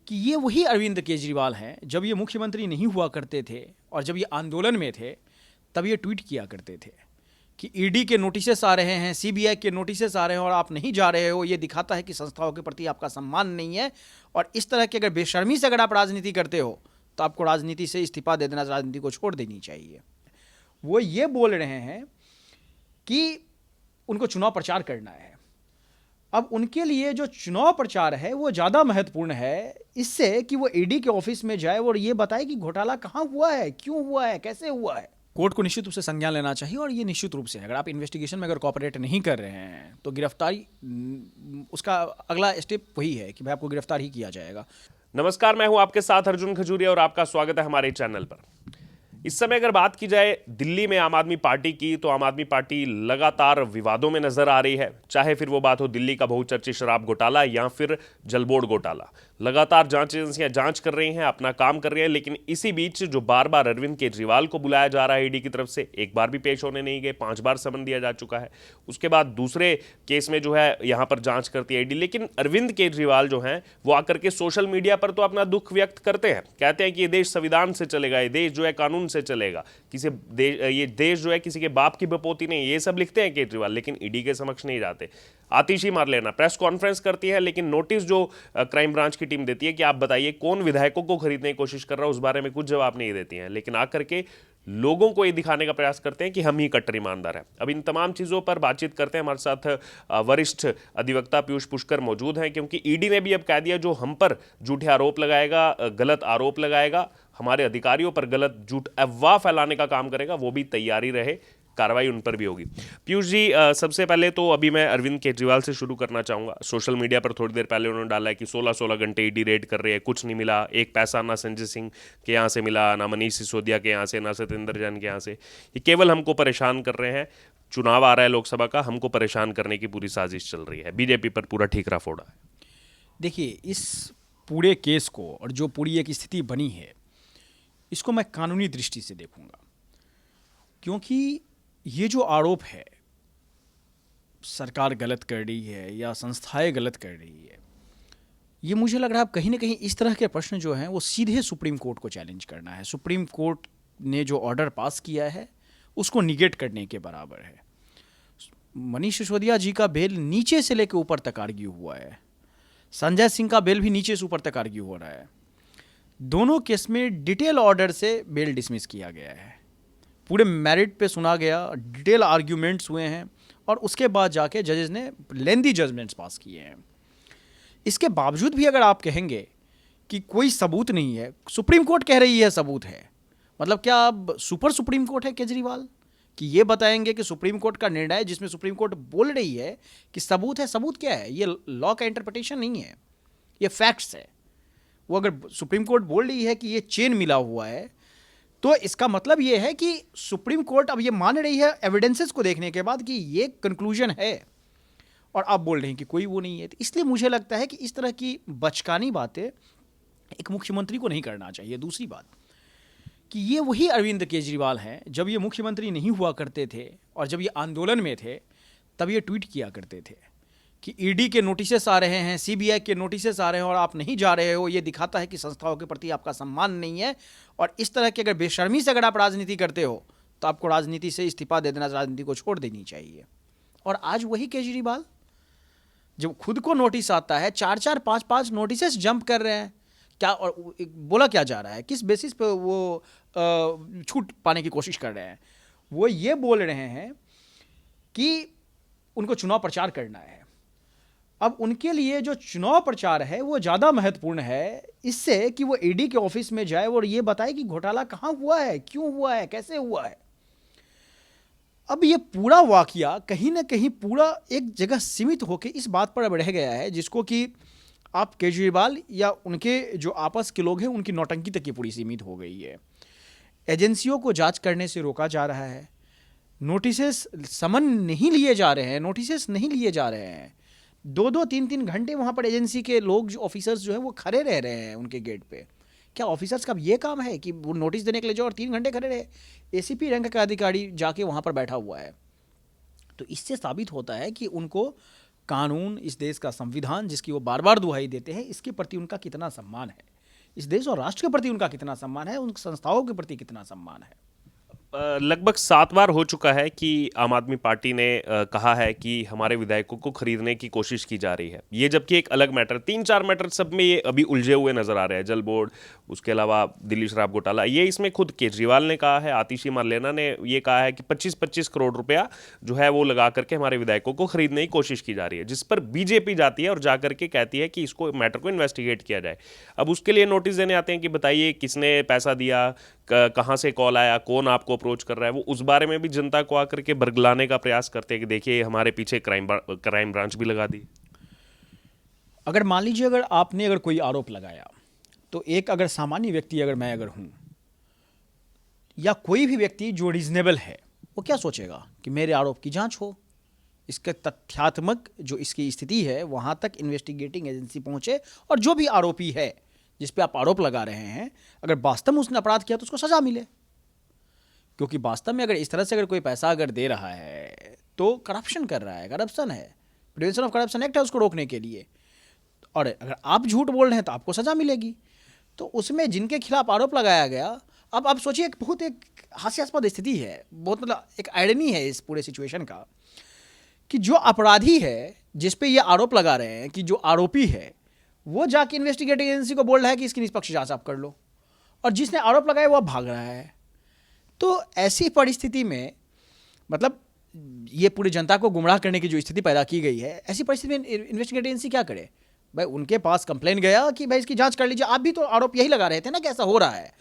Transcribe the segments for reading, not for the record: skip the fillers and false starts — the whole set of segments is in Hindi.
कि ये वही अरविंद केजरीवाल हैं जब ये मुख्यमंत्री नहीं हुआ करते थे और जब ये आंदोलन में थे तब ये ट्वीट किया करते थे कि ईडी के नोटिसेस आ रहे हैं, सीबीआई के नोटिसेस आ रहे हैं और आप नहीं जा रहे हो, ये दिखाता है कि संस्थाओं के प्रति आपका सम्मान नहीं है। और इस तरह की अगर बेशर्मी से अगर आप राजनीति करते हो तो आपको राजनीति से इस्तीफा दे देना, राजनीति को छोड़ देनी चाहिए। वो ये बोल रहे हैं कि उनको चुनाव प्रचार करना है। अब उनके लिए जो चुनाव प्रचार है वो ज़्यादा महत्वपूर्ण है इससे कि वो ईडी के ऑफिस में जाए और ये बताए कि घोटाला कहाँ हुआ है, क्यों हुआ है, कैसे हुआ है। कोर्ट को निश्चित रूप से संज्ञान लेना चाहिए और ये निश्चित रूप से अगर आप इन्वेस्टिगेशन में अगर कॉपरेट नहीं कर रहे हैं तो गिरफ्तारी, उसका अगला स्टेप वही है कि भाई आपको गिरफ्तार ही किया जाएगा। नमस्कार, मैं हूं आपके साथ अर्जुन खजूरिया और आपका स्वागत है हमारे चैनल पर। इस समय अगर बात की जाए दिल्ली में आम आदमी पार्टी की, तो आम आदमी पार्टी लगातार विवादों में नजर आ रही है। चाहे फिर वो बात हो दिल्ली का बहुचर्चित शराब घोटाला या फिर जल बोर्ड घोटाला, लगातार जांच एजेंसियां जांच कर रही हैं, अपना काम कर रही हैं। लेकिन इसी बीच जो बार बार अरविंद केजरीवाल को बुलाया जा रहा है ईडी की तरफ से, एक बार भी पेश होने नहीं गए, 5 बार समन दिया जा चुका है। उसके बाद दूसरे केस में जो है यहां पर जांच करती है ईडी। लेकिन अरविंद केजरीवाल जो हैं वो आकर के सोशल मीडिया पर तो अपना दुख व्यक्त करते हैं, कहते हैं कि ये देश संविधान से चलेगा, ये देश जो है कानून से चलेगा, ये देश जो है किसी के बाप की बपोती नहीं, ये सब लिखते हैं केजरीवाल। लेकिन ईडी के समक्ष नहीं जाते, आतिशी मार लेना। प्रेस कॉन्फ्रेंस करती है लेकिन नोटिस जो क्राइम ब्रांच की टीम देती है कि आप बताइए कौन विधायकों को खरीदने की कोशिश कर रहा है, उस बारे में कुछ जवाब नहीं देती हैं। लेकिन आकर के लोगों को ये दिखाने का प्रयास करते हैं कि हम ही कट्टर ईमानदार हैं। अब इन तमाम चीज़ों पर बातचीत करते हैं। हमारे साथ वरिष्ठ अधिवक्ता पीयूष पुष्कर मौजूद हैं, क्योंकि ईडी ने भी अब कह दिया जो हम पर झूठे आरोप लगाएगा, गलत आरोप लगाएगा, हमारे अधिकारियों पर गलत झूठ अफवाह फैलाने का काम करेगा, वो भी तैयारी रहे, कार्रवाई उन पर भी होगी। पीयूष जी, सबसे पहले तो अभी मैं अरविंद केजरीवाल से शुरू करना चाहूँगा। सोशल मीडिया पर थोड़ी देर पहले उन्होंने डाला है कि 16-16 घंटे ईडी रेड कर रही है, कुछ नहीं मिला, एक पैसा ना संजय सिंह के यहाँ से मिला, ना मनीष सिसोदिया के यहाँ से, ना सत्येंद्र जैन के यहाँ से, ये केवल हमको परेशान कर रहे हैं। चुनाव आ रहा है लोकसभा का, हमको परेशान करने की पूरी साजिश चल रही है, बीजेपी पर पूरा ठीकरा फोड़ा है। देखिए, इस पूरे केस को और जो पूरी एक स्थिति बनी है इसको मैं कानूनी दृष्टि से देखूंगा, क्योंकि ये जो आरोप है सरकार गलत कर रही है या संस्थाएं गलत कर रही है, ये मुझे लग रहा है कहीं ना कहीं इस तरह के प्रश्न जो हैं वो सीधे सुप्रीम कोर्ट को चैलेंज करना है। सुप्रीम कोर्ट ने जो ऑर्डर पास किया है उसको निगेट करने के बराबर है। मनीष सिसोदिया जी का बेल नीचे से लेकर ऊपर तक आर्ग्यू हुआ है, संजय सिंह का बेल भी नीचे से ऊपर तक आर्ग्यू हो रहा है। दोनों केस में डिटेल ऑर्डर से बेल डिसमिस किया गया है, पूरे मेरिट पे सुना गया, डिटेल आर्ग्यूमेंट्स हुए हैं और उसके बाद जाके जजेस ने लेंदी जजमेंट्स पास किए हैं। इसके बावजूद भी अगर आप कहेंगे कि कोई सबूत नहीं है, सुप्रीम कोर्ट कह रही है सबूत है, मतलब क्या अब सुपर सुप्रीम कोर्ट है केजरीवाल कि ये बताएंगे कि सुप्रीम कोर्ट का निर्णय जिसमें सुप्रीम कोर्ट बोल रही है कि सबूत है, सबूत क्या है? ये लॉ का इंटरप्रिटेशन नहीं है, ये फैक्ट्स है। वो अगर सुप्रीम कोर्ट बोल रही है कि ये चेन मिला हुआ है तो इसका मतलब ये है कि सुप्रीम कोर्ट अब ये मान रही है एविडेंसेस को देखने के बाद कि ये कंक्लूजन है, और आप बोल रहे हैं कि कोई वो नहीं है। तो इसलिए मुझे लगता है कि इस तरह की बचकानी बातें एक मुख्यमंत्री को नहीं करना चाहिए। दूसरी बात कि ये वही अरविंद केजरीवाल हैं जब ये मुख्यमंत्री नहीं हुआ करते थे और जब ये आंदोलन में थे तब ये ट्वीट किया करते थे कि ईडी के नोटिसेस आ रहे हैं, सीबीआई के नोटिसेस आ रहे हैं और आप नहीं जा रहे हो, ये दिखाता है कि संस्थाओं के प्रति आपका सम्मान नहीं है। और इस तरह की अगर बेशर्मी से अगर आप राजनीति करते हो तो आपको राजनीति से इस्तीफा दे देना, राजनीति को छोड़ देनी चाहिए। और आज वही केजरीवाल जब खुद को नोटिस आता है, 4-4, 5-5 नोटिसेस जंप कर रहे हैं, क्या और बोला क्या जा रहा है, किस बेसिस पे वो छूट पाने की कोशिश कर रहे हैं? वो ये बोल रहे हैं कि उनको चुनाव प्रचार करना है। अब उनके लिए जो चुनाव प्रचार है वो ज़्यादा महत्वपूर्ण है इससे कि वो ईडी के ऑफिस में जाए और ये बताए कि घोटाला कहाँ हुआ है, क्यों हुआ है, कैसे हुआ है। अब ये पूरा वाकया कहीं ना कहीं पूरा एक जगह सीमित होकर इस बात पर अब रह गया है जिसको कि आप केजरीवाल या उनके जो आपस के लोग हैं उनकी नौटंकी तक की पूरी सीमित हो गई है। एजेंसियों को जांच करने से रोका जा रहा है, नोटिसेस समन नहीं लिए जा रहे हैं, नोटिसेस नहीं लिए जा रहे हैं। 2-2, 3-3 घंटे वहाँ पर एजेंसी के लोग जो ऑफिसर्स जो है वो खड़े रह रहे हैं उनके गेट पे। क्या ऑफिसर्स का ये काम है कि वो नोटिस देने के लिए जाओ और 3 घंटे खड़े रहे? एसीपी रैंक का अधिकारी जाके वहाँ पर बैठा हुआ है। तो इससे साबित होता है कि उनको कानून, इस देश का संविधान जिसकी वो बार बार दुहाई देते हैं, इसके प्रति उनका कितना सम्मान है, इस देश और राष्ट्र के प्रति उनका कितना सम्मान है, उन संस्थाओं के प्रति कितना सम्मान है। लगभग 7 बार हो चुका है कि आम आदमी पार्टी ने कहा है कि हमारे विधायकों को खरीदने की कोशिश की जा रही है। ये जबकि एक अलग मैटर, 3-4 मैटर सब में ये अभी उलझे हुए नजर आ रहे हैं, जल बोर्ड, उसके अलावा दिल्ली शराब घोटाला। ये इसमें खुद केजरीवाल ने कहा है, आतिशी मार्लेना ने ये कहा है कि 25-25 करोड़ रुपया जो है वो लगा करके हमारे विधायकों को खरीदने की कोशिश की जा रही है, जिस पर बीजेपी जाती है और जा करके कहती है कि इसको मैटर को इन्वेस्टिगेट किया जाए। अब उसके लिए नोटिस देने आते हैं कि बताइए किसने पैसा दिया, कहाँ से कॉल आया, कौन आपको अप्रोच कर रहा है। वो उस बारे में भी जनता को आकर के बरगलाने का प्रयास करते हैं कि देखिए हमारे पीछे क्राइम ब्रांच भी लगा दी। अगर मान लीजिए अगर कोई आरोप लगाया, तो एक अगर सामान्य व्यक्ति, अगर मैं अगर हूँ, या कोई भी व्यक्ति जो रीजनेबल है, वो क्या सोचेगा कि मेरे आरोप की जांच हो, इसके तथ्यात्मक जो इसकी स्थिति है वहाँ तक इन्वेस्टिगेटिंग एजेंसी पहुँचे, और जो भी आरोपी है जिस पे आप आरोप लगा रहे हैं, अगर वास्तव में उसने अपराध किया तो उसको सजा मिले। क्योंकि वास्तव में अगर इस तरह से अगर कोई पैसा अगर दे रहा है तो करप्शन कर रहा है, करप्शन है, प्रिवेंशन ऑफ करप्शन एक्ट है उसको रोकने के लिए, और अगर आप झूठ बोल रहे हैं तो आपको सजा मिलेगी। तो उसमें जिनके खिलाफ आरोप लगाया गया, अब आप सोचिए, एक हास्यास्पद स्थिति है, बहुत मतलब एक आयरनी है इस पूरे सिचुएशन का, कि जो अपराधी है जिस पे ये आरोप लगा रहे हैं, कि जो आरोपी है वो जाके इन्वेस्टिगेटिंग एजेंसी को बोल रहा है कि इसकी निष्पक्ष जांच आप कर लो, और जिसने आरोप लगाया वो भाग रहा है। तो ऐसी परिस्थिति में मतलब ये पूरी जनता को गुमराह करने की जो स्थिति पैदा की गई है, ऐसी परिस्थिति में इन्वेस्टिगेटिंग एजेंसी क्या करे? भाई उनके पास कंप्लेन गया कि भाई इसकी जांच कर लीजिए, आप भी तो आरोप यही लगा रहे थे ना कि ऐसा हो रहा है,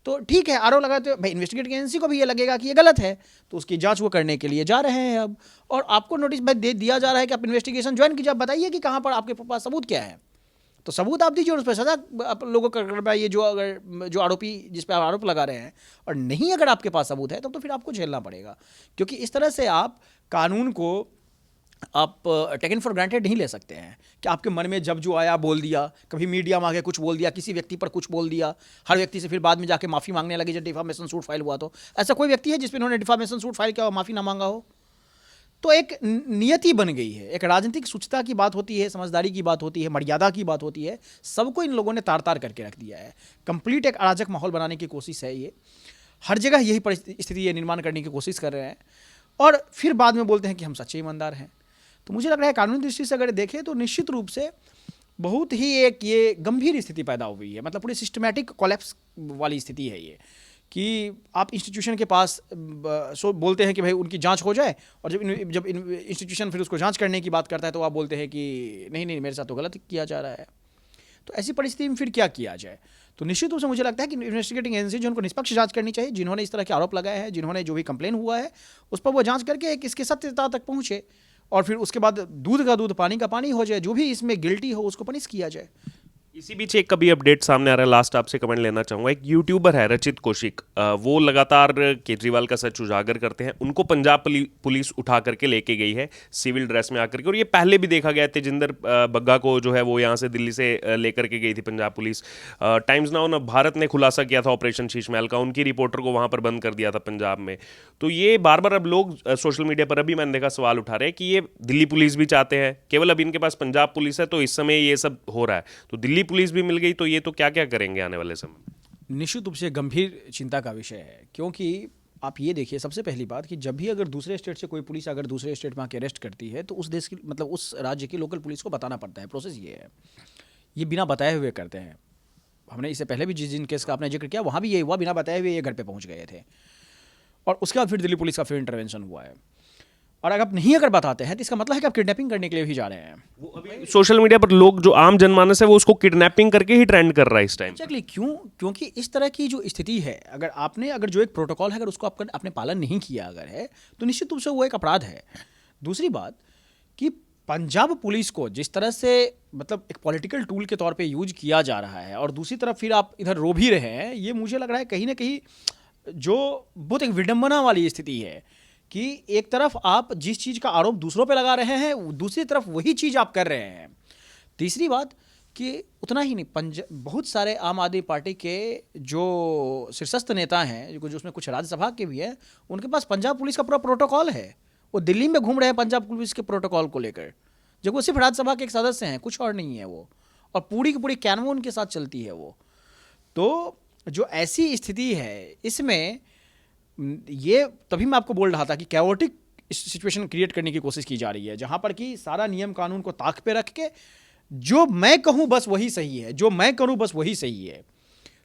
तो ठीक है आरोप लगा, तो भाई इन्वेस्टिगेटिंग एजेंसी को भी ये लगेगा कि ये गलत है, तो उसकी जांच वो करने के लिए जा रहे हैं अब, और आपको नोटिस भाई दे दिया जा रहा है कि आप इन्वेस्टिगेशन ज्वाइन कीजिए, आप बताइए कि कहाँ पर आपके पास सबूत क्या है, तो सबूत आप दीजिए और उस पर सजा आप लोगों को करवाइए, जो आरोपी जिस पर आप आरोप लगा रहे हैं। और नहीं अगर आपके पास सबूत है तो फिर आपको झेलना पड़ेगा, क्योंकि इस तरह से आप कानून को आप टेकन फॉर ग्रांटेड नहीं ले सकते हैं कि आपके मन में जब जो आया बोल दिया, कभी मीडिया में आके कुछ बोल दिया, किसी व्यक्ति पर कुछ बोल दिया, हर व्यक्ति से फिर बाद में जाके माफ़ी मांगने लगे जब डिफामेशन सूट फाइल हुआ। तो ऐसा कोई व्यक्ति है जिस पर उन्होंने डिफामेशन सूट फाइल किया और माफ़ी ना मांगा हो? तो एक नियति बन गई है, एक राजनीतिक शुचिता की बात होती है, समझदारी की बात होती है, मर्यादा की बात होती है, सबको इन लोगों ने तार तार करके रख दिया है। कंप्लीट एक अराजक माहौल बनाने की कोशिश है ये, हर जगह यही परिस्थिति ये निर्माण करने की कोशिश कर रहे हैं, और फिर बाद में बोलते हैं कि हम सच्चे ईमानदार हैं। तो मुझे लग रहा है कानूनी दृष्टि से अगर देखें तो निश्चित रूप से बहुत ही एक ये गंभीर स्थिति पैदा हुई है, मतलब पूरी सिस्टमैटिक कोलैप्स वाली स्थिति है ये, कि आप इंस्टीट्यूशन के पास बोलते हैं कि भाई उनकी जांच हो जाए, और जब इंस्टीट्यूशन फिर उसको जांच करने की बात करता है तो आप बोलते हैं कि नहीं नहीं मेरे साथ तो गलत किया जा रहा है। तो ऐसी परिस्थिति में फिर क्या किया जाए? तो निश्चित रूप से मुझे लगता है कि इन्वेस्टिगेटिंग एजेंसी जो उनको निष्पक्ष जांच करनी चाहिए, जिन्होंने इस तरह के आरोप लगाए हैं, जिन्होंने जो भी कंप्लेन हुआ है उस पर वो जांच करके एक इसके सत्यता तक पहुँचे, और फिर उसके बाद दूध का दूध पानी का पानी हो जाए, जो भी इसमें गिल्टी हो उसको पनिश किया जाए। इसी बीच एक कभी अपडेट सामने आ रहा है, लास्ट आपसे कमेंट लेना चाहूंगा। एक यूट्यूबर है रचित कौशिक, वो लगातार केजरीवाल का सच उजागर करते हैं। उनको पंजाब पुलिस उठा करके लेके गई है सिविल ड्रेस में आकर के, और ये पहले भी देखा गया तेजिंदर बग्गा को जो है वो यहाँ से दिल्ली से लेकर के गई थी पंजाब पुलिस। टाइम्स नाउ न भारत ने खुलासा किया था ऑपरेशन शीश महल का, उनकी रिपोर्टर को वहाँ पर बंद कर दिया था पंजाब में। तो ये बार बार अब लोग सोशल मीडिया पर अभी मैंने देखा सवाल उठा रहे हैं कि ये दिल्ली पुलिस भी चाहते हैं, केवल अब इनके पास पंजाब पुलिस है तो इस समय ये सब हो रहा है, तो दिल्ली पुलिस भी मिल गई तो ये तो क्या क्या करेंगे आने वाले समय में? निश्चित रूप से गंभीर चिंता का विषय है, क्योंकि आप ये देखिए, सबसे पहली बात कि जब भी अगर दूसरे स्टेट से कोई पुलिस अगर दूसरे स्टेट में आके अरेस्ट करती है तो उस देश की मतलब उस राज्य की लोकल पुलिस को बताना पड़ता है। प्रोसेस ये है, ये बिना बताए हुए करते हैं। हमने इससे पहले भी जिन केस का आपने जिक्र किया वहाँ भी ये हुआ, बिना बताए हुए ये घर पे पहुँच गए थे, और उसके बाद फिर दिल्ली पुलिस का फिर इंटरवेंशन हुआ है। और अगर आप नहीं अगर बताते हैं तो इसका मतलब है कि आप किडनैपिंग करने के लिए भी जा रहे हैं। वो अभी सोशल मीडिया पर लोग जो आम जनमानस है वो उसको किडनैपिंग करके ही ट्रेंड कर रहा है इस टाइम। एक्चुअली क्योंकि इस तरह की जो स्थिति है, अगर जो एक प्रोटोकॉल है अगर उसको आपने पालन नहीं किया अगर है तो निश्चित रूप से वो एक अपराध है। दूसरी बात कि पंजाब पुलिस को जिस तरह से मतलब एक पॉलिटिकल टूल के तौर पे यूज किया जा रहा है, और दूसरी तरफ फिर आप इधर रो भी रहे हैं, ये मुझे लग रहा है कहीं ना कहीं जो बहुत एक विडंबना वाली स्थिति है कि एक तरफ आप जिस चीज़ का आरोप दूसरों पे लगा रहे हैं, दूसरी तरफ वही चीज़ आप कर रहे हैं। तीसरी बात कि उतना ही नहीं, बहुत सारे आम आदमी पार्टी के जो शीर्षस्थ नेता हैं, जो उसमें कुछ राज्यसभा के भी हैं, उनके पास पंजाब पुलिस का पूरा प्रोटोकॉल है। वो दिल्ली में घूम रहे हैं पंजाब पुलिस के प्रोटोकॉल को लेकर, जब वो सिर्फ राज्यसभा के एक सदस्य हैं, कुछ और नहीं है वो, और पूरी की पूरी कैनवो उनके साथ चलती है वो। तो जो ऐसी स्थिति है इसमें ये तभी मैं आपको बोल रहा था कि कैओटिक सिचुएशन क्रिएट करने की कोशिश की जा रही है, जहां पर कि सारा नियम कानून को ताक पे रख के जो मैं कहूं बस वही सही है, जो मैं करूं बस वही सही है।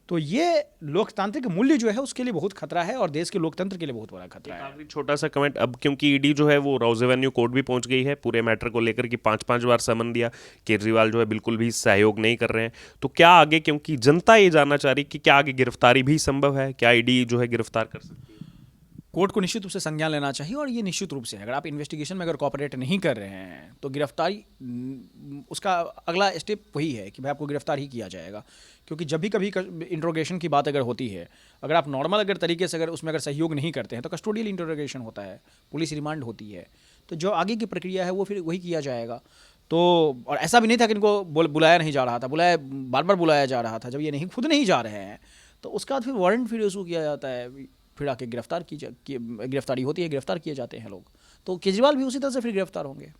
तो ये लोकतांत्रिक मूल्य जो है उसके लिए बहुत खतरा है और देश के लोकतंत्र के लिए बहुत बड़ा खतरा है। आखिरी छोटा सा कमेंट, अब क्योंकि ईडी जो है वो राउज एवेन्यू कोर्ट भी पहुंच गई है पूरे मैटर को लेकर कि 5-5 बार समन दिया, केजरीवाल जो है बिल्कुल भी सहयोग नहीं कर रहे हैं, तो क्या आगे, क्योंकि जनता ये जानना चाह रही कि क्या आगे गिरफ्तारी भी संभव है, क्या ईडी जो है गिरफ्तार कर सकती है? कोर्ट को निश्चित रूप से संज्ञान लेना चाहिए, और ये निश्चित रूप से अगर आप इन्वेस्टिगेशन में अगर कॉपरेट नहीं कर रहे हैं तो गिरफ्तारी उसका अगला स्टेप वही है कि भाई आपको गिरफ्तार ही किया जाएगा। क्योंकि जब भी कभी इंट्रोगेशन की बात अगर होती है, अगर आप नॉर्मल अगर तरीके से अगर उसमें अगर सहयोग नहीं करते हैं तो कस्टोडियल इंट्रोगेशन होता है, पुलिस रिमांड होती है, तो जो आगे की प्रक्रिया है वो फिर वही किया जाएगा। तो और ऐसा भी नहीं था कि इनको बुलाया नहीं जा रहा था, बार बार बुलाया जा रहा था। जब ये खुद नहीं जा रहे हैं तो उसके बाद फिर वारंट फिर इशू किया जाता है, फिर आके गिरफ्तारी होती है, गिरफ्तार किए जाते हैं लोग। तो केजरीवाल भी उसी तरह से फिर गिरफ्तार होंगे।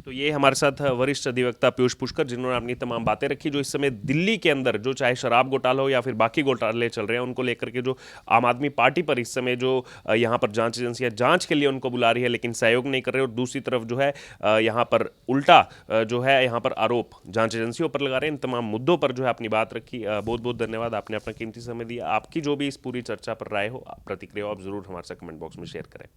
तो ये हमारे साथ वरिष्ठ अधिवक्ता पीयूष पुष्कर, जिन्होंने अपनी तमाम बातें रखी, जो इस समय दिल्ली के अंदर जो चाहे शराब घोटाला हो या फिर बाकी घोटाले चल रहे हैं उनको लेकर के, जो आम आदमी पार्टी पर इस समय जो यहाँ पर जांच एजेंसियां जांच के लिए उनको बुला रही है लेकिन सहयोग नहीं कर रहे, और दूसरी तरफ जो है यहाँ पर उल्टा जो है यहाँ पर आरोप जांच एजेंसियों पर लगा रहे हैं। इन तमाम मुद्दों पर जो है अपनी बात रखी। बहुत बहुत धन्यवाद, आपने अपना कीमती समय दिया। आपकी जो भी इस पूरी चर्चा पर राय हो, प्रतिक्रिया हो, आप जरूर हमारे साथ कमेंट बॉक्स में शेयर करें।